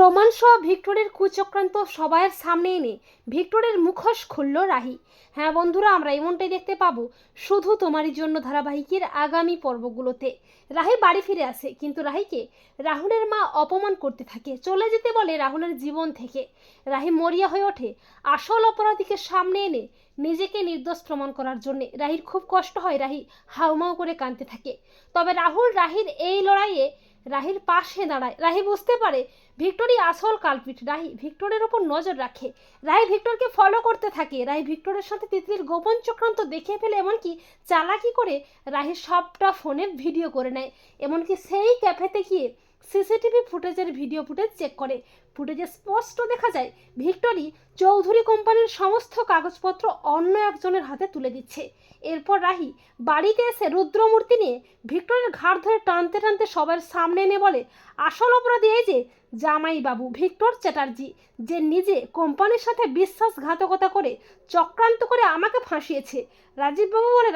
প্রমাণসহ ভিক্টরের কুচক্রান্ত সবার সামনে এনে ভিক্টরের মুখোশ খুলল রাহি। হ্যাঁ বন্ধুরা, আমরা এমনটাই দেখতে পাবো শুধু তোমারই জন্য ধারাবাহিকের আগামী পর্বগুলোতে। রাহি বাড়ি ফিরে আসে, কিন্তু রাহিকে রাহুলের মা অপমান করতে থাকে, চলে যেতে বলে রাহুলের জীবন থেকে। রাহি মরিয়া হয়ে ওঠে আসল অপরাধীকে সামনে এনে নিজেকে নির্দোষ প্রমাণ করার জন্য। রাহির খুব কষ্ট হয়, রাহি হাউমাউ করে কাঁদতে থাকে। তবে রাহুল রাহির এই লড়াইয়ে রাহির পাশে দাঁড়ায়। রাহি বুঝতে পারে ভিক্টরই আসল কালপিট। রাহি ভিক্টরের ওপর নজর রাখে, রাহি ভিক্টরকে ফলো করতে থাকে। রাহি ভিক্টরের সাথে তিতলির গোপন চক্রান্ত দেখে ফেলে, এমনকি চালাকি করে রাহি সবটা ফোনে ভিডিও করে নেয়। এমনকি সেই ক্যাফেতে গিয়ে সিসিটিভি ফুটেজের ভিডিও ফুটেজ চেক করে। ফুটেজে স্পষ্ট দেখা যায় ভিক্টরি চৌধুরী কোম্পানির সমস্ত কাগজপত্র অন্য একজনের হাতে তুলে দিচ্ছে। এরপর রাহি বাড়িতে এসে রুদ্রমূর্তি নিয়ে ভিক্টরের ঘাড় ধরে টানতে টানতে সবার সামনে এনে বলে, আসল অপরাধী এই যে জামাইবাবু ভিক্টর চ্যাটার্জি, যে নিজে কোম্পানির সাথে বিশ্বাসঘাতকতা করে চক্রান্ত করে আমাকে ফাঁসিয়েছে। রাজীববাবু বলে,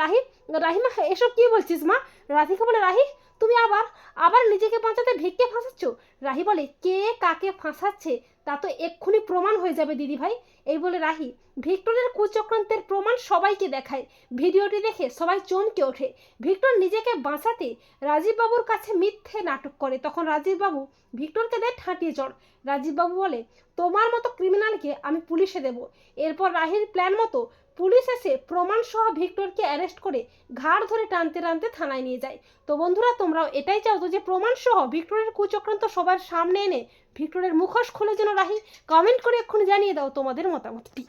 রাহিমা এসব কি বলছিস মা? রাধিকা বলে, রাহি তুমি আবার আবার নিজেকে বাঁচাতে ভিককে ফাঁসাচ্ছ। রাহি বলে, কে কাকে ফাঁসাচ্ছে তা তো এক্ষুনি প্রমাণ হয়ে যাবে দিদি ভাই। এই বলে রাহি ভিক্টরের কুচক্রান্তের প্রমাণ সবাইকে দেখায়। ভিডিওটি দেখে সবাই চমকে ওঠে। ভিক্টর নিজেকে বাঁচাতে রাজীববাবুর কাছে মিথ্যে নাটক করে। তখন রাজীববাবু ভিক্টরকে দেয় ঠাঁটিয়ে চড়। রাজীববাবু বলে, তোমার মতো ক্রিমিনালকে আমি পুলিশে দেব। এরপর রাহির প্ল্যান মতো পুলিশ এসে প্রমাণ সহ ভিক্টরকে অ্যারেস্ট করে ঘাড় ধরে টানতে টানতে থানায় নিয়ে যায়। তো বন্ধুরা, তোমরাও এটাই চাও তো যে প্রমাণ সহ ভিক্টরের কুচক্রান্ত সবার সামনে এনে ভিক্টরের মুখোশ খুলে যেন রাহি? কমেন্ট করে এক্ষুনি জানিয়ে দাও তোমাদের মতামতটি।